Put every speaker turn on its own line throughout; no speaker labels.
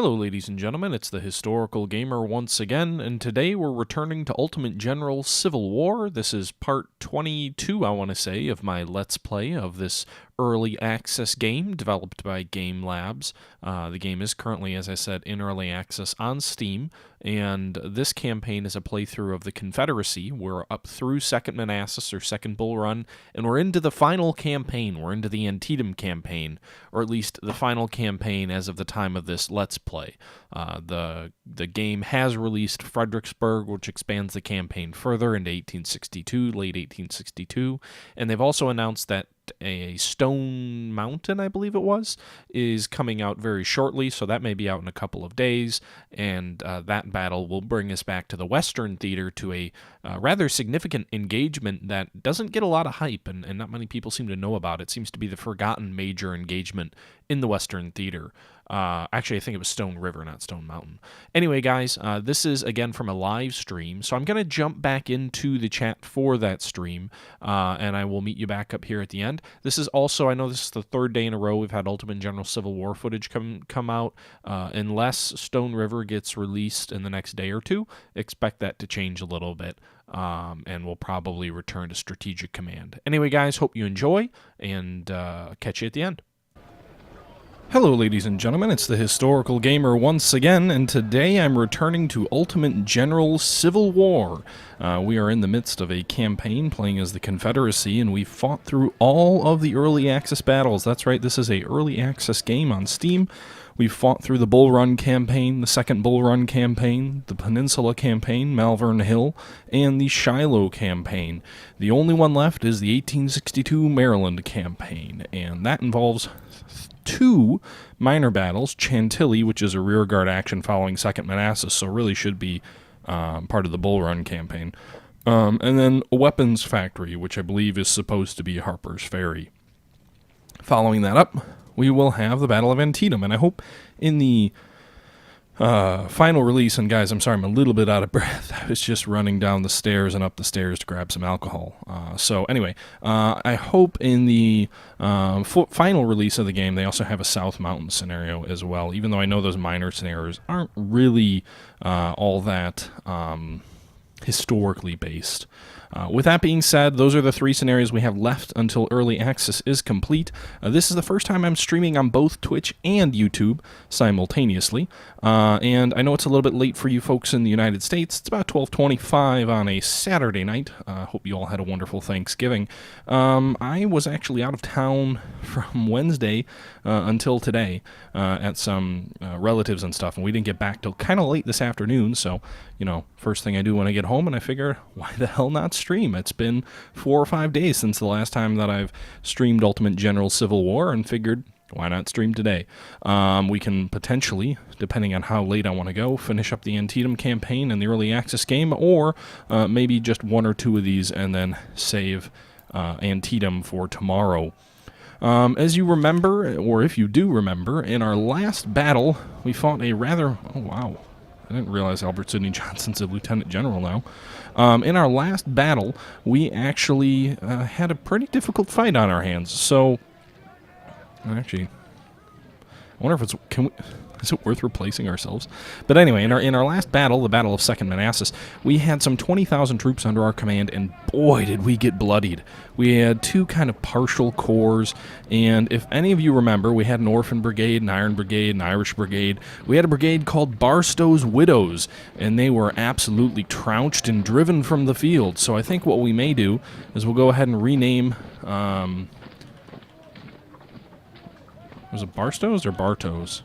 Hello ladies and gentlemen, it's the Historical Gamer once again, and today we're returning to Ultimate General Civil War. This is part 22, I want to say, of my Let's Play of this early access game developed by Game Labs. The game is currently, as I said, in early access on Steam, and this campaign is a playthrough of the Confederacy. We're up through 2nd Manassas, or 2nd Bull Run, and we're into the final campaign. We're into the Antietam campaign, or at least the final campaign as of the time of this Let's Play. The game has released Fredericksburg, which expands the campaign further into 1862, late 1862, and they've also announced that a Stone Mountain, I believe it was, is coming out very shortly, so that may be out in a couple of days, and that battle will bring us back to the Western Theater to a rather significant engagement that doesn't get a lot of hype, and not many people seem to know about. It seems to be the forgotten major engagement in the Western Theater. Actually, I think it was Stone River, not Stone Mountain. Anyway, guys, this is, again, from a live stream, so I'm going to jump back into the chat for that stream, and I will meet you back up here at the end. This is also, I know this is the third day in a row we've had Ultimate General Civil War footage come out. Unless Stone River gets released in the next day or two, expect that to change a little bit, and we'll probably return to Strategic Command. Anyway, guys, hope you enjoy, and catch you at the end. Hello ladies and gentlemen, it's the Historical Gamer once again, and today I'm returning to Ultimate General Civil War. We are in the midst of a campaign playing as the Confederacy, and we fought through all of the early access battles. That's right, this is a early access game on Steam. We fought through the Bull Run campaign, the 2nd Bull Run campaign, the Peninsula campaign, Malvern Hill, and the Shiloh campaign. The only one left is the 1862 Maryland campaign, and that involves two minor battles, Chantilly, which is a rearguard action following 2nd Manassas, so really should be part of the Bull Run campaign, and then a weapons factory, which I believe is supposed to be Harper's Ferry. Following that up, we will have the Battle of Antietam, and I hope in the final release, and guys, I'm sorry, I'm a little bit out of breath. I was just running down the stairs and up the stairs to grab some alcohol. So anyway, I hope in the final release of the game, they also have a South Mountain scenario as well, even though I know those minor scenarios aren't really all that historically based. With that being said, those are the three scenarios we have left until early access is complete. This is the first time I'm streaming on both Twitch and YouTube simultaneously, and I know it's a little bit late for you folks in the United States. It's about 12:25 on a Saturday night. Hope you all had a wonderful Thanksgiving. I was actually out of town from Wednesday until today at some relatives and stuff, and we didn't get back till kind of late this afternoon, so, you know, first thing I do when I get home, and I figure, why the hell not stream? It's been 4 or 5 days since the last time that I've streamed Ultimate General Civil War, and figured, why not stream today? We can potentially, depending on how late I want to go, finish up the Antietam campaign and the early access game, or maybe just 1 or 2 of these and then save Antietam for tomorrow. As you remember, or if you do remember, in our last battle, we fought a rather... Oh, wow. I didn't realize Albert Sidney Johnson's a lieutenant general now. In our last battle, we actually had a pretty difficult fight on our hands. So, actually, I wonder if it's... Is it worth replacing ourselves? But anyway, in our last battle, the Battle of 2nd Manassas, we had some 20,000 troops under our command, and boy, did we get bloodied. We had 2 kind of partial corps, and if any of you remember, we had an Orphan Brigade, an Iron Brigade, an Irish Brigade. We had a brigade called Barstow's Widows, and they were absolutely trounced and driven from the field. So I think what we may do is we'll go ahead and rename... was it Barstow's or Bartow's?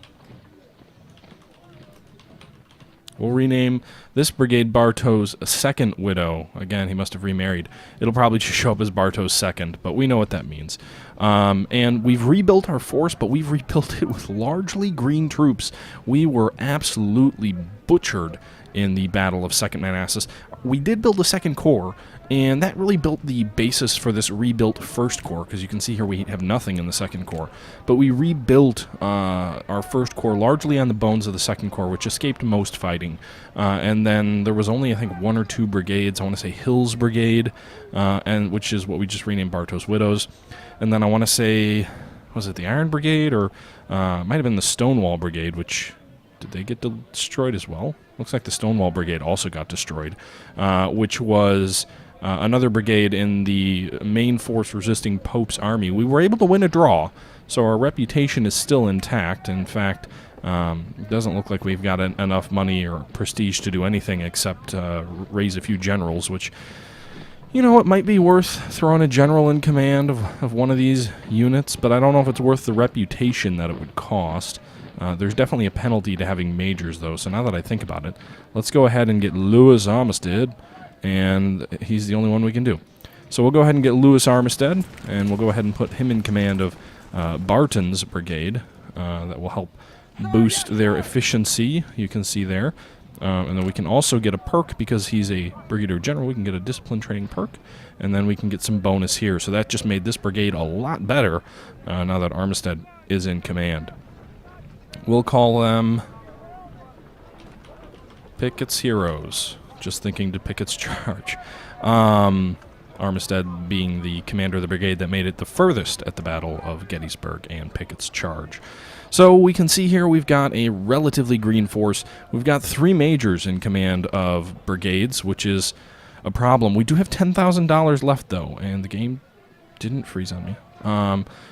We'll rename this brigade Bartow's 2nd Widow. Again, he must have remarried. It'll probably just show up as Bartow's 2nd, but we know what that means. And we've rebuilt our force, but we've rebuilt it with largely green troops. We were absolutely butchered in the Battle of 2nd Manassas. We did build a 2nd Corps, and that really built the basis for this rebuilt 1st Corps, because you can see here we have nothing in the 2nd Corps. But we rebuilt our 1st Corps largely on the bones of the 2nd Corps, which escaped most fighting. And then there was only, I think, 1 or 2 brigades. I want to say Hill's Brigade, and which is what we just renamed Bartow's Widows. And then I want to say, was it the Iron Brigade, or might have been the Stonewall Brigade, which Did they get destroyed as well? Looks like the Stonewall Brigade also got destroyed, which was another brigade in the main force resisting Pope's army. We were able to win a draw, so our reputation is still intact. In fact, it doesn't look like we've got enough money or prestige to do anything except raise a few generals, which, you know, it might be worth throwing a general in command of one of these units, but I don't know if it's worth the reputation that it would cost. There's definitely a penalty to having majors, though, so now that I think about it, let's go ahead and get Lewis Armistead, and he's the only one we can do. So we'll go ahead and get Lewis Armistead, and we'll go ahead and put him in command of Barton's brigade. That will help boost their efficiency, you can see there. And then we can also get a perk because he's a brigadier general. We can get a discipline training perk, and then we can get some bonus here. So that just made this brigade a lot better now that Armistead is in command. We'll call them Pickett's Heroes. Just thinking to Pickett's Charge. Armistead being the commander of the brigade that made it the furthest at the Battle of Gettysburg and Pickett's Charge. So we can see here we've got a relatively green force. We've got 3 majors in command of brigades, which is a problem. We do have $10,000 left, though, and the game didn't freeze on me.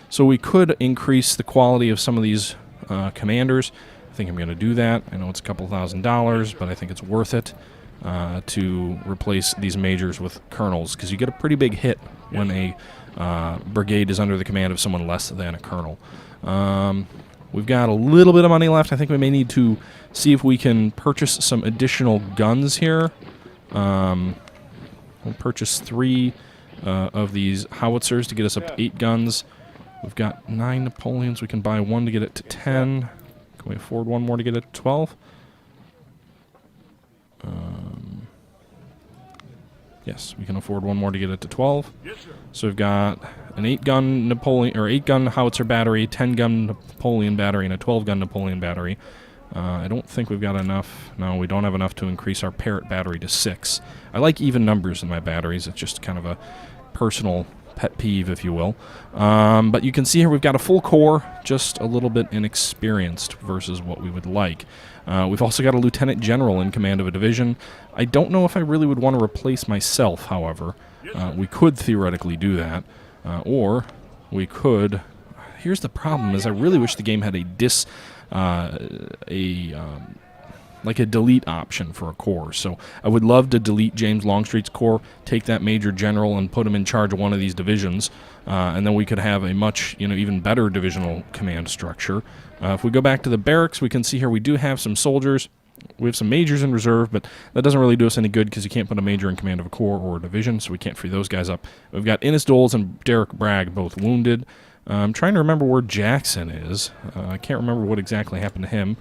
So we could increase the quality of some of these commanders. I think I'm going to do that. I know it's a couple $1,000s, but I think it's worth it to replace these majors with colonels, because you get a pretty big hit when a brigade is under the command of someone less than a colonel. We've got a little bit of money left. I think we may need to see if we can purchase some additional guns here. We'll purchase 3 of these howitzers to get us up to 8 guns. We've got 9 Napoleons. We can buy 1 to get it to 10. Can we afford 1 more to get it to 12? Yes, we can afford 1 more to get it to 12. Yes, sir. So we've got an 8-gun Napoleon, or 8-gun howitzer battery, 10-gun Napoleon battery, and a 12-gun Napoleon battery. I don't think we've got enough. No, we don't have enough to increase our Parrott battery to 6. I like even numbers in my batteries. It's just kind of a personal pet peeve, if you will. But you can see here we've got a full corps, just a little bit inexperienced versus what we would like. We've also got a lieutenant general in command of a division. I don't know if I really would want to replace myself, however. We could theoretically do that. Or we could... Here's the problem, is I really wish the game had like a delete option for a corps. So I would love to delete James Longstreet's corps, take that major general and put him in charge of one of these divisions, and then we could have a much, even better divisional command structure. If we go back to the barracks, we can see here we do have some soldiers. We have some majors in reserve, but that doesn't really do us any good because you can't put a major in command of a corps or a division, so we can't free those guys up. We've got Innes Doles and Derek Bragg both wounded. I'm trying to remember where Jackson is. I can't remember what exactly happened to him.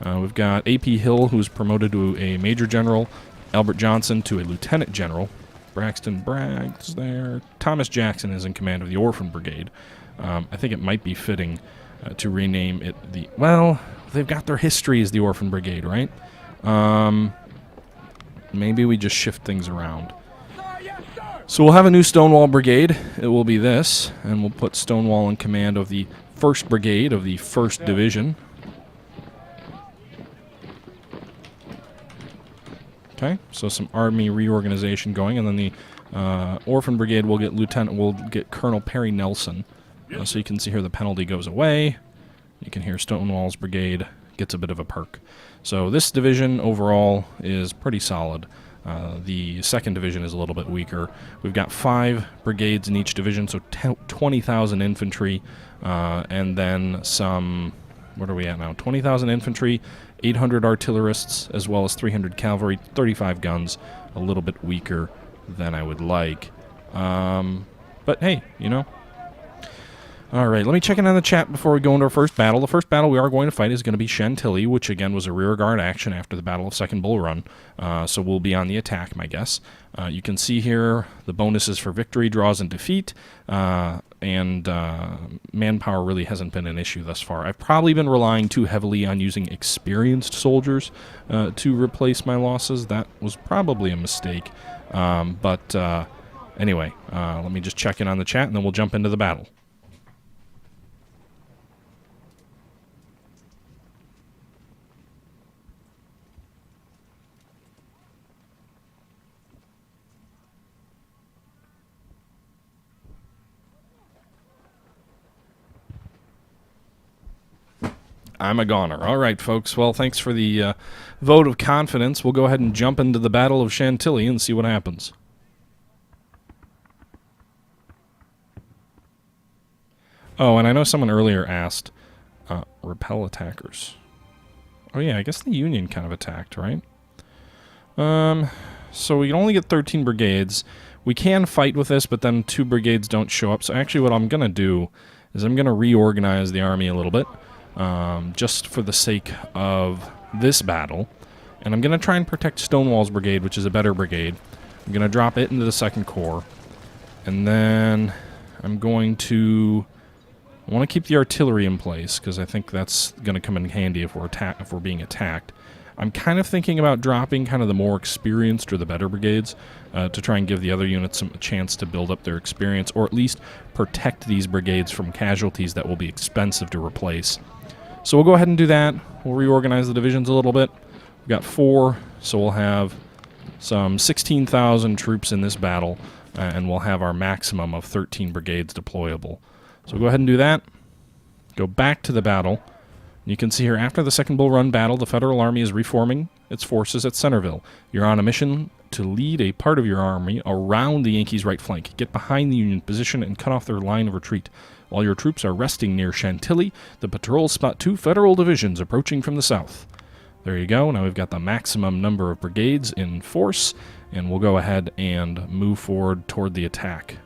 We've got A.P. Hill, who's promoted to a major general, Albert Johnson to a lieutenant general, Braxton Bragg's there, Thomas Jackson is in command of the Orphan Brigade. I think it might be fitting to rename it the... Well, they've got their history as the Orphan Brigade, right? Maybe we just shift things around. So we'll have a new Stonewall Brigade. It will be this, and we'll put Stonewall in command of the 1st Brigade of the 1st Division. Okay, so some army reorganization going, and then the Orphan Brigade will get Colonel Perry Nelson. So you can see here the penalty goes away. You can hear Stonewall's Brigade gets a bit of a perk. So this division overall is pretty solid. The 2nd Division is a little bit weaker. We've got 5 brigades in each division, so 20,000 infantry, and then some... What are we at now? 20,000 infantry, 800 artillerists, as well as 300 cavalry, 35 guns. A little bit weaker than I would like. But hey, All right, let me check in on the chat before we go into our first battle. The first battle we are going to fight is going to be Chantilly, which again was a rearguard action after the Battle of Second Bull Run. So we'll be on the attack, my guess. You can see here the bonuses for victory, draws, and defeat. And manpower really hasn't been an issue thus far. I've probably been relying too heavily on using experienced soldiers to replace my losses. That was probably a mistake. Anyway, let me just check in on the chat, and then we'll jump into the battle. I'm a goner. All right, folks. Well, thanks for the vote of confidence. We'll go ahead and jump into the Battle of Chantilly and see what happens. Oh, and I know someone earlier asked, repel attackers. Oh yeah, I guess the Union kind of attacked, right? So we can only get 13 brigades. We can fight with this, but then 2 brigades don't show up. So actually what I'm going to do is I'm going to reorganize the army a little bit, just for the sake of this battle. And I'm going to try and protect Stonewall's brigade, which is a better brigade. I'm going to drop it into the 2nd Corps. And then I'm going to... I want to keep the artillery in place, because I think that's going to come in handy if we're being attacked. I'm kind of thinking about dropping kind of the more experienced or the better brigades to try and give the other units a chance to build up their experience, or at least protect these brigades from casualties that will be expensive to replace. So we'll go ahead and do that. We'll reorganize the divisions a little bit. We've got 4, so we'll have some 16,000 troops in this battle, and we'll have our maximum of 13 brigades deployable. So we'll go ahead and do that. Go back to the battle. You can see here, after the Second Bull Run battle, the Federal Army is reforming its forces at Centerville. You're on a mission to lead a part of your army around the Yankees' right flank. Get behind the Union position and cut off their line of retreat. While your troops are resting near Chantilly, the patrols spot 2 Federal divisions approaching from the south. There you go. Now we've got the maximum number of brigades in force, and we'll go ahead and move forward toward the attack.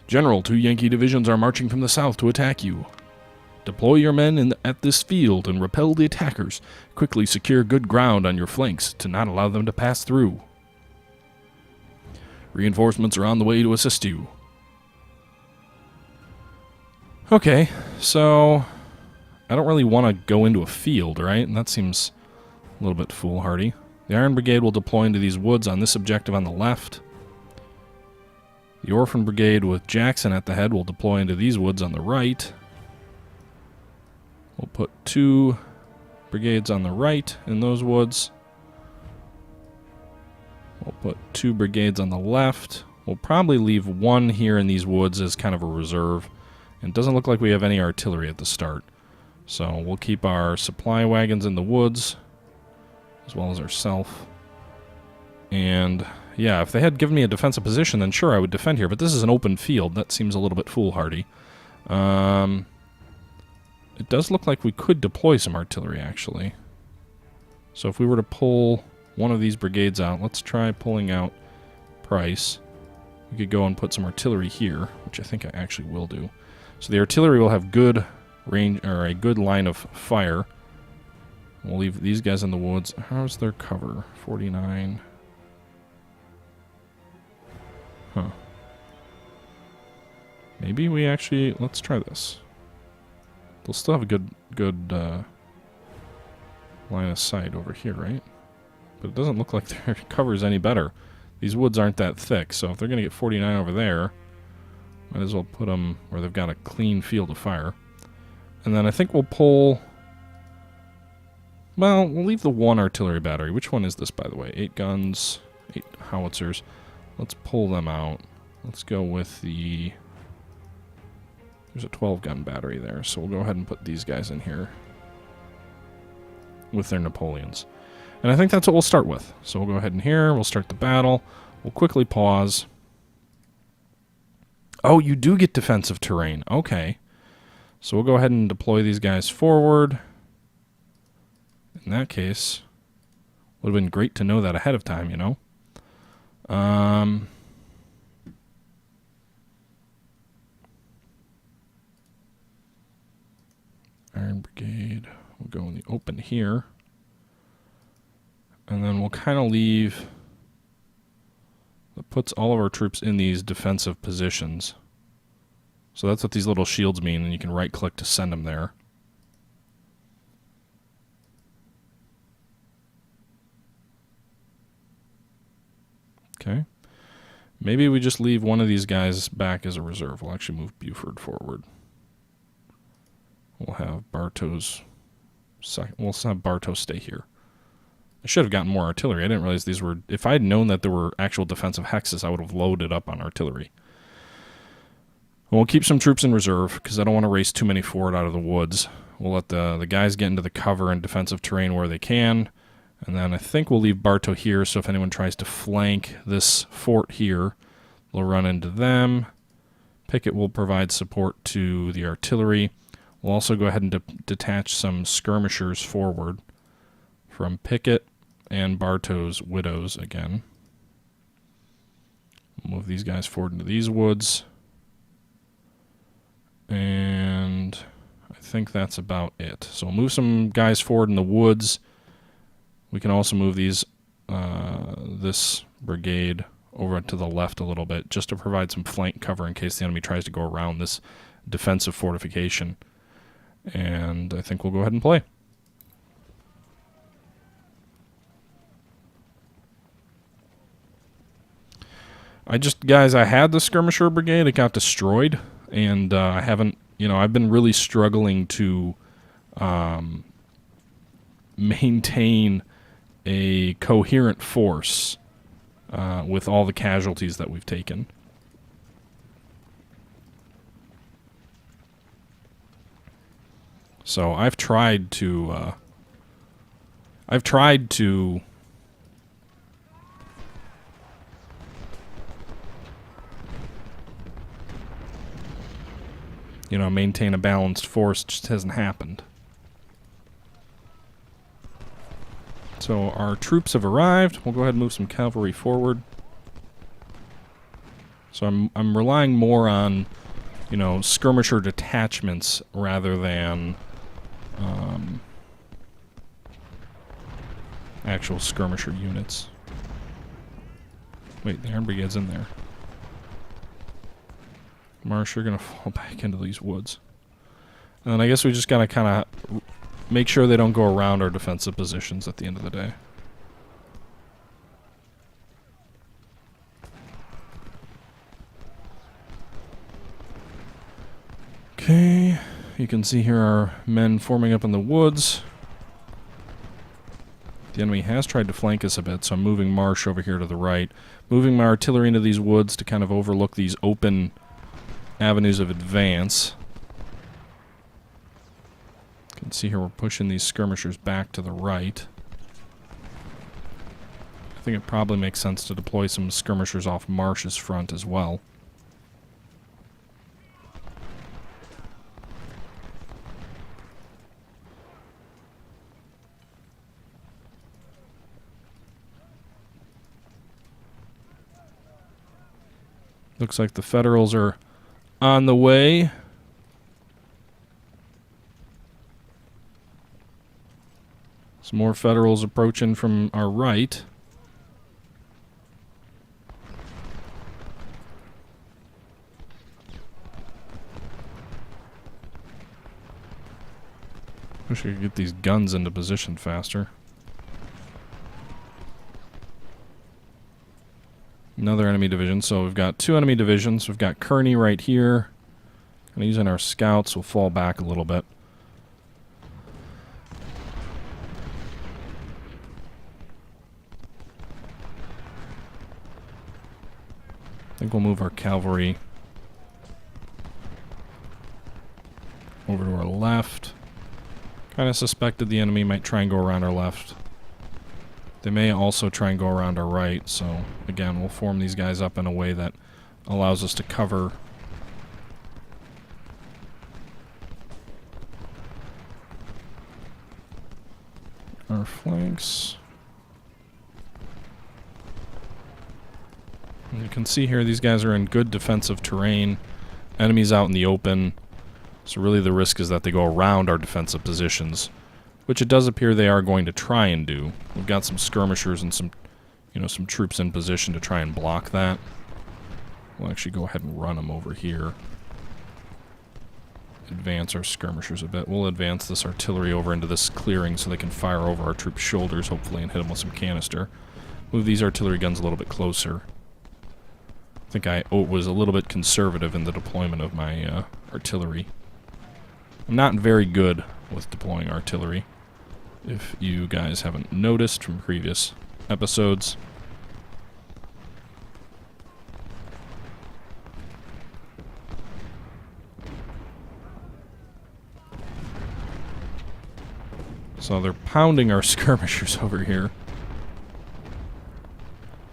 General, 2 Yankee divisions are marching from the south to attack you. Deploy your men at this field and repel the attackers. Quickly secure good ground on your flanks to not allow them to pass through. Reinforcements are on the way to assist you. Okay, so I don't really want to go into a field, right? And that seems a little bit foolhardy. The Iron Brigade will deploy into these woods on this objective on the left. The Orphan Brigade with Jackson at the head will deploy into these woods on the right. We'll put 2 brigades on the right in those woods. We'll put 2 brigades on the left. We'll probably leave 1 here in these woods as kind of a reserve. And it doesn't look like we have any artillery at the start. So we'll keep our supply wagons in the woods, as well as ourselves. And... yeah, if they had given me a defensive position, then sure, I would defend here. But this is an open field. That seems a little bit foolhardy. It does look like we could deploy some artillery, actually. So if we were to pull one of these brigades out, let's try pulling out Price. We could go and put some artillery here, which I think I actually will do. So the artillery will have good range, or a good line of fire. We'll leave these guys in the woods. How's their cover? 49... huh. Maybe we actually... let's try this. They'll still have a good line of sight over here, right? But it doesn't look like their cover is any better. These woods aren't that thick, so if they're going to get 49 over there, might as well put them where they've got a clean field of fire. And then I think we'll pull... well, we'll leave the 1 artillery battery. Which one is this, by the way? 8 guns, 8 howitzers. Let's pull them out. Let's go with the... there's a 12-gun battery there, so we'll go ahead and put these guys in here with their Napoleons. And I think that's what we'll start with. So we'll go ahead and here, we'll start the battle. We'll quickly pause. Oh, you do get defensive terrain. Okay. So we'll go ahead and deploy these guys forward. In that case, would have been great to know that ahead of time, you know? Iron Brigade. We'll go in the open here. And then we'll kind of leave... that puts all of our troops in these defensive positions. So that's what these little shields mean, and you can right-click to send them there. Okay. Maybe we just leave one of these guys back as a reserve. We'll actually move Buford forward. We'll have Bartow's... we'll have Bartow stay here. I should have gotten more artillery. I didn't realize these were... if I had known that there were actual defensive hexes, I would have loaded up on artillery. We'll keep some troops in reserve because I don't want to race too many forward out of the woods. We'll let the guys get into the cover and defensive terrain where they can. And then I think we'll leave Bartow here, so if anyone tries to flank this fort here, we'll run into them. Pickett will provide support to the artillery. We'll also go ahead and detach some skirmishers forward from Pickett and Bartow's widows again. Move these guys forward into these woods. And I think that's about it. So we'll move some guys forward in the woods. We can also move these this brigade over to the left a little bit just to provide some flank cover in case the enemy tries to go around this defensive fortification. And I think we'll go ahead and play. Guys, I had the skirmisher brigade. It got destroyed, and I haven't, I've been really struggling to maintain a coherent force with all the casualties that we've taken. So I've tried to maintain a balanced force. It just hasn't happened. So our troops have arrived. We'll go ahead and move some cavalry forward. So I'm relying more on, skirmisher detachments rather than actual skirmisher units. Wait, the Iron Brigade's in there. Marsh, you're going to fall back into these woods. And then I guess we just got to kind of make sure they don't go around our defensive positions at the end of the day. Okay, you can see here our men forming up in the woods. The enemy has tried to flank us a bit, so I'm moving Marsh over here to the right. Moving my artillery into these woods to kind of overlook these open avenues of advance. You can see here we're pushing these skirmishers back to the right. I think it probably makes sense to deploy some skirmishers off Marsh's front as well. Looks like the Federals are on the way. Some more Federals approaching from our right. Wish I could get these guns into position faster. Another enemy division. So we've got two enemy divisions. We've got Kearney right here. And using our scouts, we'll fall back a little bit. I think we'll move our cavalry over to our left. Kind of suspected the enemy might try and go around our left. They may also try and go around our right, so again, we'll form these guys up in a way that allows us to cover our flanks. And you can see here these guys are in good defensive terrain. Enemies out in the open. So really the risk is that they go around our defensive positions, which it does appear they are going to try and do. We've got some skirmishers and some troops in position to try and block that. We'll actually go ahead and run them over here. Advance our skirmishers a bit. We'll advance this artillery over into this clearing so they can fire over our troops' shoulders, hopefully, and hit them with some canister. Move these artillery guns a little bit closer. I think I was a little bit conservative in the deployment of my artillery. I'm not very good with deploying artillery, if you guys haven't noticed from previous episodes. So they're pounding our skirmishers over here.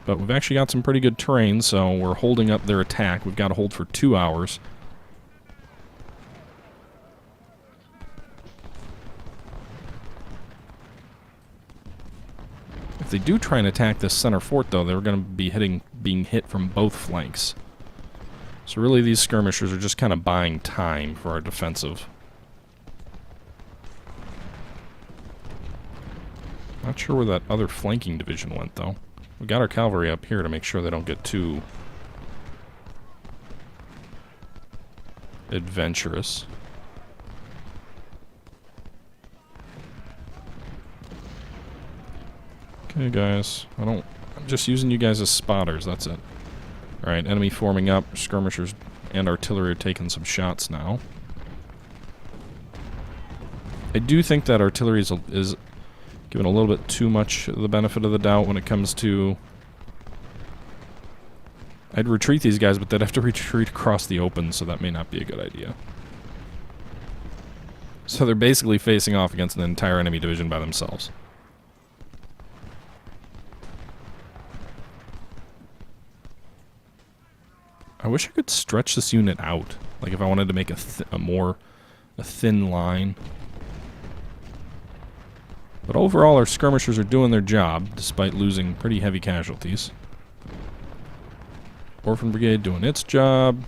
But we've actually got some pretty good terrain, so we're holding up their attack. We've got to hold for 2 hours. If they do try and attack this center fort, though, they're going to be being hit from both flanks. So really, these skirmishers are just kind of buying time for our defensive. Not sure where that other flanking division went, though. We got our cavalry up here to make sure they don't get too adventurous. Okay, guys. I'm just using you guys as spotters, that's it. Alright, enemy forming up. Skirmishers and artillery are taking some shots now. I do think that artillery is given a little bit too much of the benefit of the doubt when it comes to... I'd retreat these guys, but they'd have to retreat across the open, so that may not be a good idea. So they're basically facing off against an entire enemy division by themselves. I wish I could stretch this unit out. Like if I wanted to make a thin line. But overall, our skirmishers are doing their job, despite losing pretty heavy casualties. Orphan Brigade doing its job.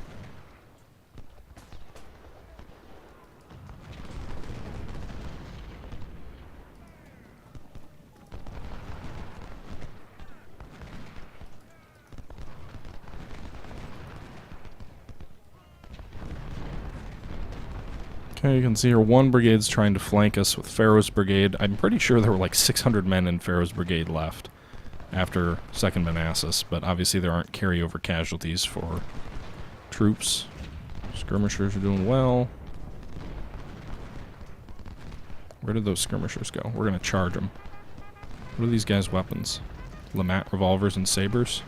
Okay, you can see here one brigade's trying to flank us with Pharaoh's Brigade. I'm pretty sure there were like 600 men in Pharaoh's Brigade left after 2nd Manassas, but obviously there aren't carryover casualties for troops. Skirmishers are doing well. Where did those skirmishers go? We're going to charge them. What are these guys' weapons? Lamat revolvers and sabers?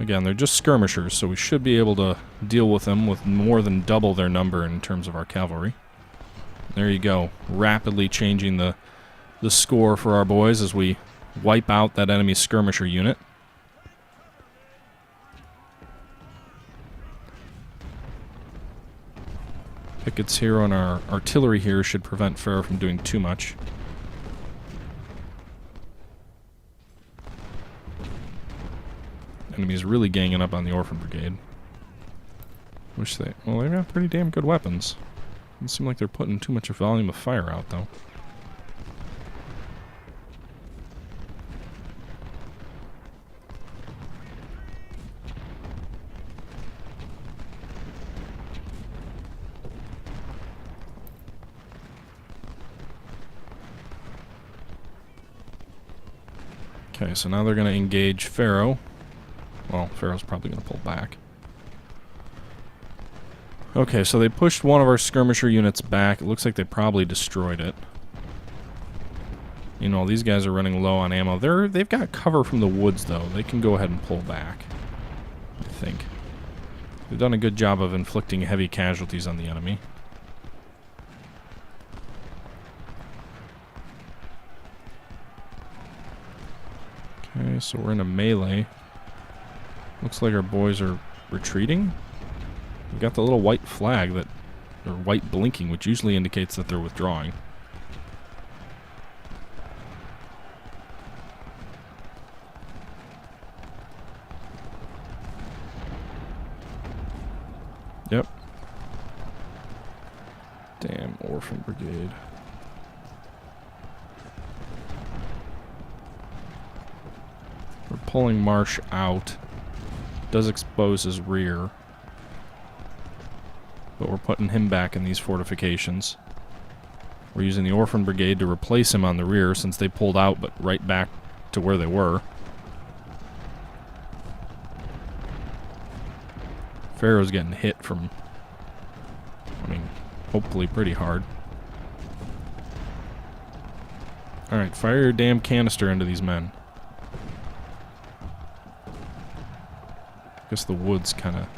Again, they're just skirmishers, so we should be able to deal with them with more than double their number in terms of our cavalry. There you go. Rapidly changing the score for our boys as we wipe out that enemy skirmisher unit. Pickets here on our artillery here should prevent Pharaoh from doing too much. Enemies really ganging up on the Orphan Brigade. Well, they've got pretty damn good weapons. Doesn't seem like they're putting too much volume of fire out, though. Okay, so now they're going to engage Pharaoh. Well, Pharaoh's probably going to pull back. Okay, so they pushed one of our skirmisher units back. It looks like they probably destroyed it. You know, these guys are running low on ammo. They've got cover from the woods, though. They can go ahead and pull back, I think. They've done a good job of inflicting heavy casualties on the enemy. Okay, so we're in a melee. Looks like our boys are retreating. We've got the little white flag or white blinking, which usually indicates that they're withdrawing. Yep. Damn Orphan Brigade. We're pulling Marsh out. Does expose his rear. But we're putting him back in these fortifications. We're using the Orphan Brigade to replace him on the rear since they pulled out, but right back to where they were. Pharaoh's getting hit from, I mean, hopefully pretty hard. Alright, fire your damn canister into these men. I guess the woods kind of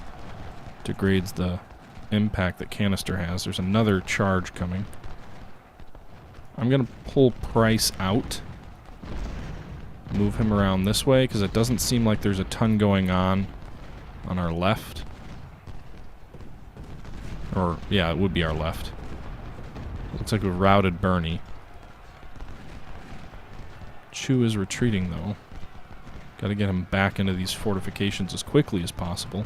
degrades the impact that canister has. There's another charge coming. I'm going to pull Price out. Move him around this way, because it doesn't seem like there's a ton going on our left. Or, yeah, it would be our left. Looks like we've routed Bernie. Chu is retreating, though. Got to get him back into these fortifications as quickly as possible.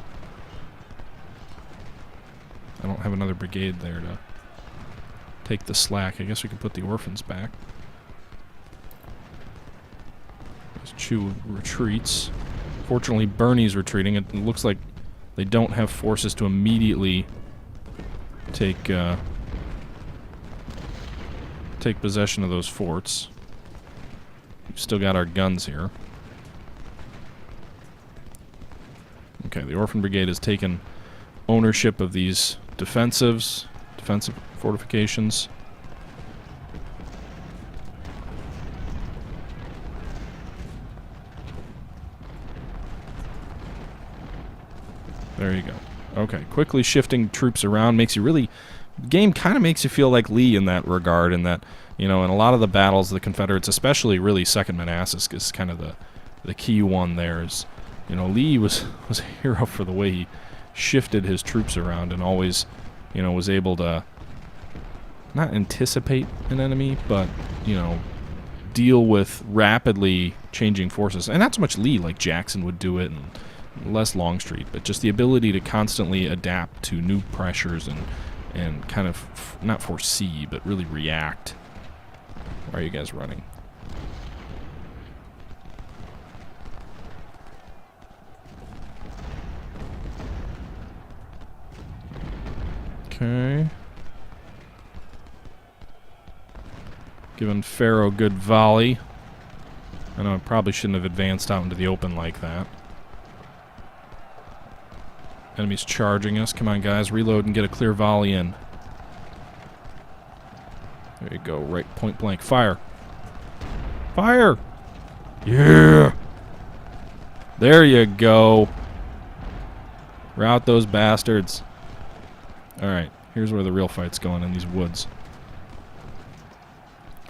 I don't have another brigade there to take the slack. I guess we can put the orphans back. As Chu retreats. Fortunately, Bernie's retreating. It looks like they don't have forces to immediately take possession of those forts. We've still got our guns here. Okay, the Orphan Brigade has taken ownership of these defensive fortifications. There you go. Okay, quickly shifting troops around makes you really... The game kind of makes you feel like Lee in that regard, in that, you know, in a lot of the battles, the Confederates, especially really Second Manassas, is kind of the key one there. Is, you know, Lee was a hero for the way he shifted his troops around and always, you know, was able to not anticipate an enemy, but, you know, deal with rapidly changing forces. And not so much Lee, like Jackson would do it, and less Longstreet, but just the ability to constantly adapt to new pressures and kind of not foresee, but really react. Why are you guys running? Okay. Giving Pharaoh a good volley. I know I probably shouldn't have advanced out into the open like that. Enemy's charging us. Come on, guys. Reload and get a clear volley in. There you go. Right point blank. Fire. Fire! Yeah! There you go. Rout those bastards. Alright. Here's where the real fight's going, in these woods.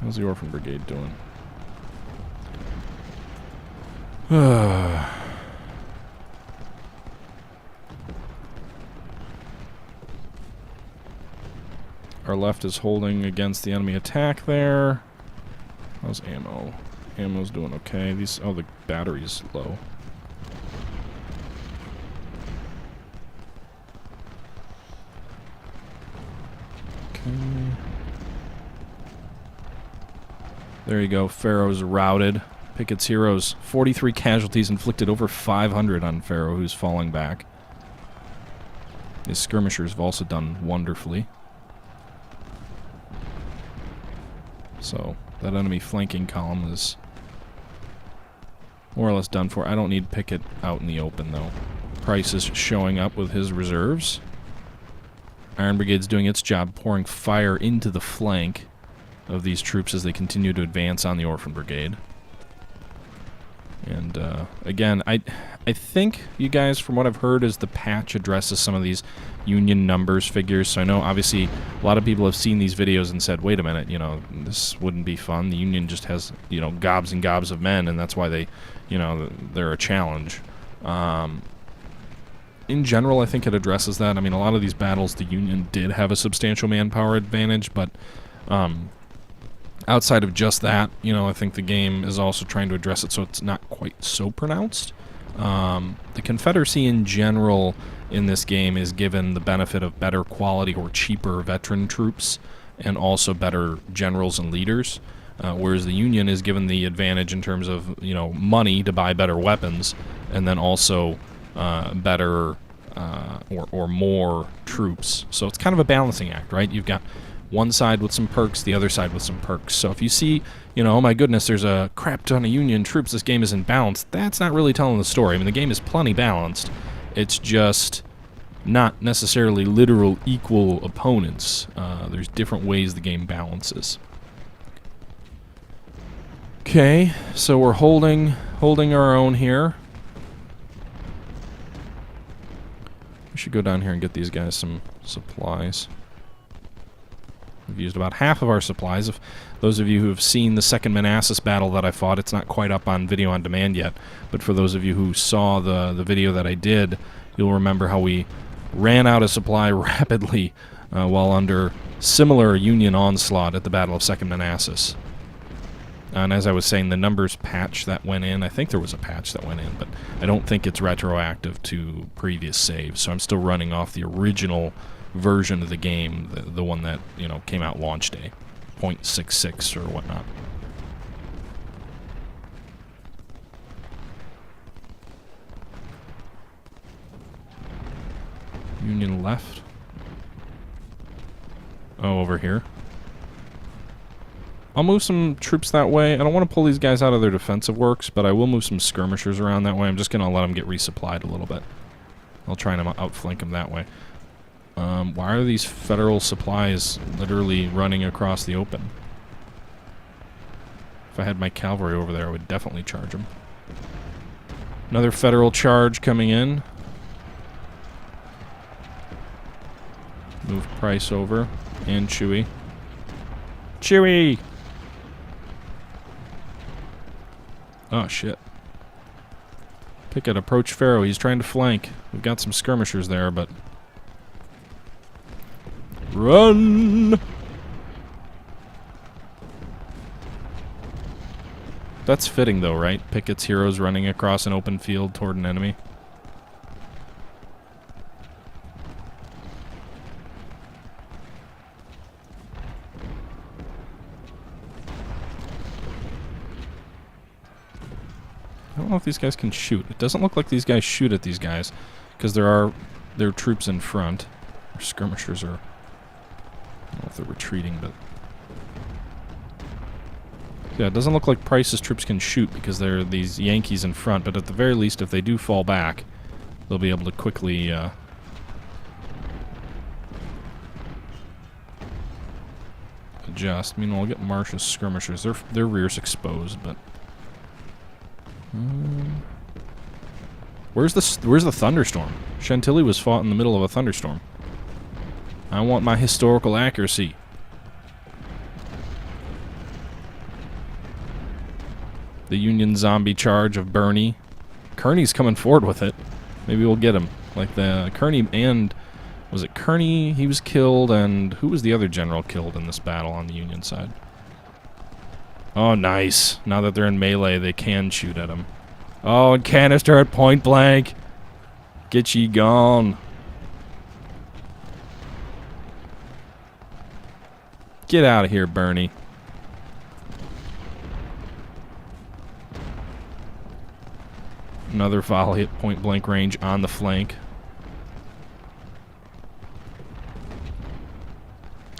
How's the Orphan Brigade doing? Our left is holding against the enemy attack there. How's ammo? Ammo's doing okay. Oh, the battery's low. Okay. There you go. Pharaoh's routed. Pickett's heroes. 43 casualties inflicted, over 500 on Pharaoh, who's falling back. His skirmishers have also done wonderfully. So, that enemy flanking column is more or less done for. I don't need Pickett out in the open, though. Price is showing up with his reserves. Iron Brigade's doing its job, pouring fire into the flank of these troops as they continue to advance on the Orphan Brigade. And, again, I think, you guys, from what I've heard, is the patch addresses some of these Union numbers figures. So I know, obviously, a lot of people have seen these videos and said, wait a minute, you know, this wouldn't be fun. The Union just has, you know, gobs and gobs of men, and that's why they, you know, they're a challenge. In general, I think it addresses that. I mean, a lot of these battles, the Union did have a substantial manpower advantage, but outside of just that, you know, I think the game is also trying to address it so it's not quite so pronounced. The Confederacy in general in this game is given the benefit of better quality or cheaper veteran troops and also better generals and leaders, whereas the Union is given the advantage in terms of, you know, money to buy better weapons and then also better or more troops. So it's kind of a balancing act, right? You've got one side with some perks, the other side with some perks. So if you see, you know, oh my goodness, there's a crap ton of Union troops, this game isn't balanced, that's not really telling the story. I mean, the game is plenty balanced. It's just not necessarily literal equal opponents. There's different ways the game balances. Okay, so we're holding our own here. We should go down here and get these guys some supplies. We've used about half of our supplies. If those of you who have seen the Second Manassas battle that I fought, it's not quite up on video on demand yet, but for those of you who saw the video that I did, you'll remember how we ran out of supply rapidly while under similar Union onslaught at the Battle of Second Manassas. And as I was saying, the numbers patch that went in, I think there was a patch that went in, but I don't think it's retroactive to previous saves, so I'm still running off the original version of the game, the one that, you know, came out launch day, 0.66 or whatnot. Union left. Oh, over here. I'll move some troops that way. I don't want to pull these guys out of their defensive works, but I will move some skirmishers around that way. I'm just going to let them get resupplied a little bit. I'll try and outflank them that way. Why are these federal supplies literally running across the open? If I had my cavalry over there, I would definitely charge them. Another federal charge coming in. Move Price over. And Chewie. Chewie! Oh, shit. Pickett, approach Pharaoh. He's trying to flank. We've got some skirmishers there, but... Run! That's fitting, though, right? Pickett's heroes running across an open field toward an enemy. I don't know if these guys can shoot. It doesn't look like these guys shoot at these guys, because there are troops in front. Their skirmishers are... I don't know if they're retreating, but... Yeah, it doesn't look like Price's troops can shoot because there are these Yankees in front, but at the very least, if they do fall back, they'll be able to quickly... adjust. Meanwhile, we'll get Marsh's skirmishers. Their rear's exposed, but... Where's the thunderstorm? Chantilly was fought in the middle of a thunderstorm. I want my historical accuracy. The Union zombie charge of Birney. Kearney's coming forward with it. Maybe we'll get him. Like the Kearney and... Was it Kearney? He was killed, and who was the other general killed in this battle on the Union side? Oh, nice. Now that they're in melee, they can shoot at him. Oh, and canister at point blank. Get ye gone. Get out of here, Bernie. Another volley at point blank range on the flank.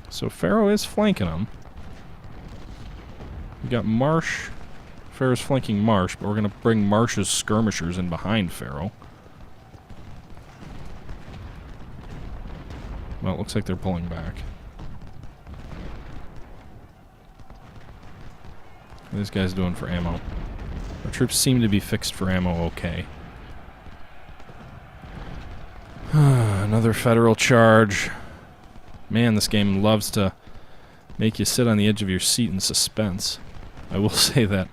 So Pharaoh is flanking him. We got Marsh. Pharaoh's flanking Marsh, but we're going to bring Marsh's skirmishers in behind Pharaoh. Well, it looks like they're pulling back. What are these guys doing for ammo? Our troops seem to be fixed for ammo okay. Another federal charge. Man, this game loves to make you sit on the edge of your seat in suspense. I will say that,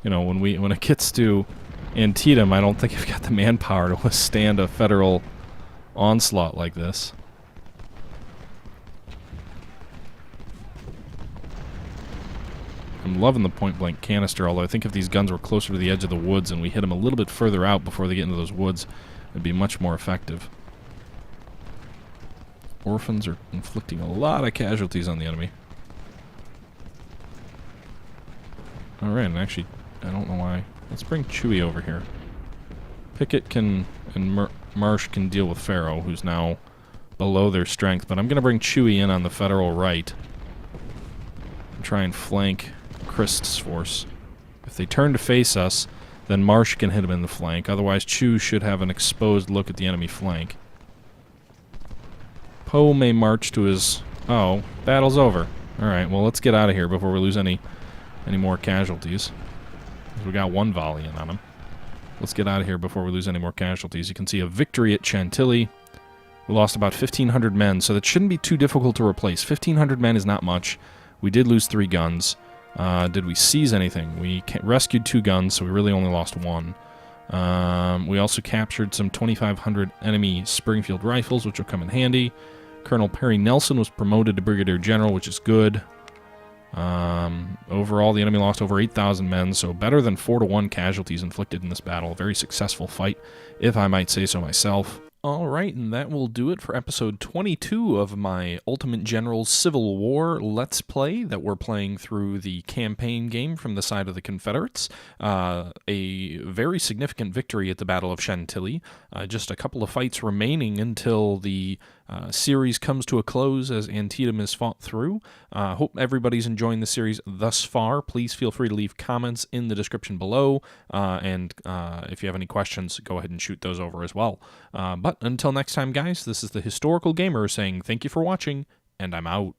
you know, when it gets to Antietam, I don't think I've got the manpower to withstand a federal onslaught like this. I'm loving the point-blank canister, although I think if these guns were closer to the edge of the woods and we hit them a little bit further out before they get into those woods, it'd be much more effective. Orphans are inflicting a lot of casualties on the enemy. Alright, and actually, I don't know why. Let's bring Chewie over here. Pickett and Marsh can deal with Pharaoh, who's now below their strength, but I'm going to bring Chewie in on the federal right and try and flank Christ's force. If they turn to face us, then Marsh can hit him in the flank. Otherwise, Chew should have an exposed look at the enemy flank. Poe may march to his... Oh, battle's over. Alright, well, let's get out of here before we lose any more casualties. We got one volley in on him. Let's get out of here before we lose any more casualties. You can see a victory at Chantilly. We lost about 1,500 men, so that shouldn't be too difficult to replace. 1,500 men is not much. We did lose 3 guns. Did we seize anything? We rescued 2 guns, so we really only lost 1. We also captured some 2,500 enemy Springfield rifles, which will come in handy. Colonel Perry Nelson was promoted to Brigadier General, which is good. Overall, the enemy lost over 8,000 men, so better than 4-1 casualties inflicted in this battle. A very successful fight, if I might say so myself. All right, and that will do it for episode 22 of my Ultimate General Civil War Let's Play that we're playing through the campaign game from the side of the Confederates. A very significant victory at the Battle of Chantilly. Just a couple of fights remaining until the series comes to a close as Antietam is fought through. Hope everybody's enjoying the series thus far. Please feel free to leave comments in the description below, and if you have any questions, go ahead and shoot those over as well. But until next time, guys, this is the Historical Gamer saying thank you for watching, and I'm out.